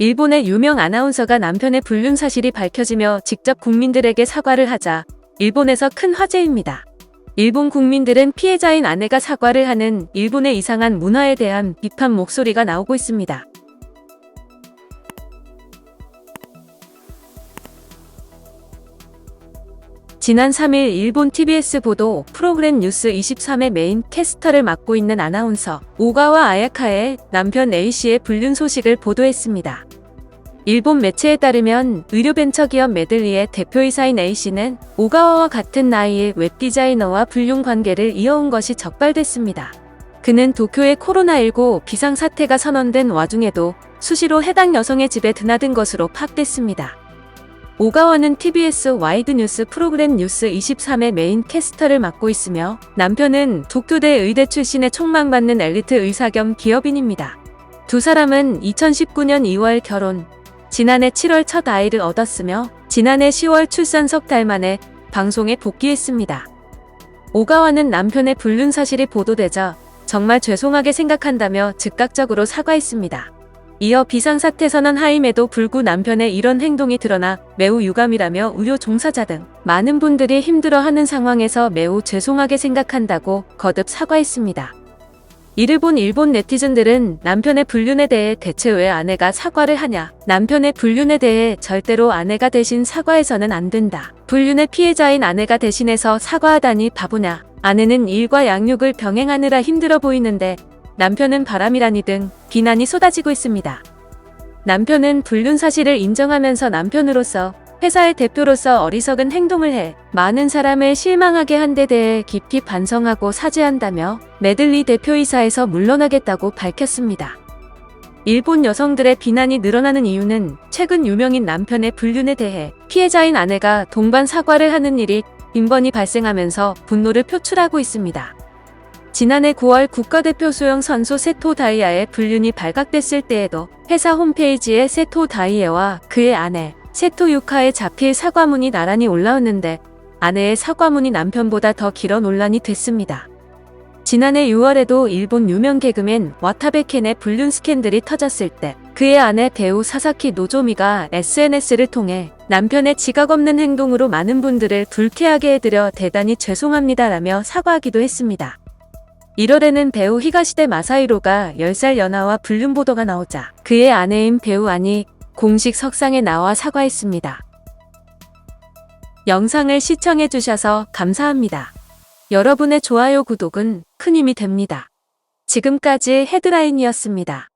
일본의 유명 아나운서가 남편의 불륜 사실이 밝혀지며 직접 국민들에게 사과를 하자 일본에서 큰 화제입니다. 일본 국민들은 피해자인 아내가 사과를 하는 일본의 이상한 문화에 대한 비판 목소리가 나오고 있습니다. 지난 3일 일본 TBS 보도 프로그램 뉴스 23의 메인 캐스터를 맡고 있는 아나운서 오가와 아야카의 남편 A씨의 불륜 소식을 보도했습니다. 일본 매체에 따르면 의료벤처기업 메들리의 대표이사인 A씨는 오가와와 같은 나이의 웹디자이너와 불륜 관계를 이어온 것이 적발됐습니다. 그는 도쿄의 코로나19 비상사태가 선언된 와중에도 수시로 해당 여성의 집에 드나든 것으로 파악됐습니다. 오가와는 TBS 와이드 뉴스 프로그램 뉴스 23의 메인 캐스터를 맡고 있으며 남편은 도쿄대 의대 출신의 촉망받는 엘리트 의사 겸 기업인입니다. 두 사람은 2019년 2월 결혼, 지난해 7월 첫 아이를 얻었으며 지난해 10월 출산 석 달 만에 방송에 복귀했습니다. 오가와는 남편의 불륜 사실이 보도되자 정말 죄송하게 생각한다며 즉각적으로 사과했습니다. 이어 비상사태 선언 하임에도 불구 남편의 이런 행동이 드러나 매우 유감이라며 의료 종사자 등 많은 분들이 힘들어하는 상황에서 매우 죄송하게 생각한다고 거듭 사과했습니다. 이를 본 일본 네티즌들은 남편의 불륜에 대해 대체 왜 아내가 사과를 하냐, 남편의 불륜에 대해 절대로 아내가 대신 사과해서는 안 된다, 불륜의 피해자인 아내가 대신해서 사과하다니 바보냐, 아내는 일과 양육을 병행하느라 힘들어 보이는데 남편은 바람이라니 등 비난이 쏟아지고 있습니다. 남편은 불륜 사실을 인정하면서 남편으로서 회사의 대표로서 어리석은 행동을 해 많은 사람을 실망하게 한 데 대해 깊이 반성하고 사죄한다며 메들리 대표이사에서 물러나겠다고 밝혔습니다. 일본 여성들의 비난이 늘어나는 이유는 최근 유명인 남편의 불륜에 대해 피해자인 아내가 동반 사과를 하는 일이 빈번히 발생하면서 분노를 표출하고 있습니다. 지난해 9월 국가대표 수영 선수 세토 다이아의 불륜이 발각됐을 때에도 회사 홈페이지에 세토 다이아와 그의 아내 세토 유카의 자필 사과문이 나란히 올라왔는데 아내의 사과문이 남편보다 더 길어 논란이 됐습니다. 지난해 6월에도 일본 유명 개그맨 와타베 켄의 불륜 스캔들이 터졌을 때 그의 아내 배우 사사키 노조미가 SNS를 통해 남편의 지각 없는 행동으로 많은 분들을 불쾌하게 해드려 대단히 죄송합니다라며 사과하기도 했습니다. 1월에는 배우 히가시대 마사히로가 10살 연하와 불륜 보도가 나오자 그의 아내인 배우 안이 공식 석상에 나와 사과했습니다. 영상을 시청해주셔서 감사합니다. 여러분의 좋아요, 구독은 큰 힘이 됩니다. 지금까지 헤드라인이었습니다.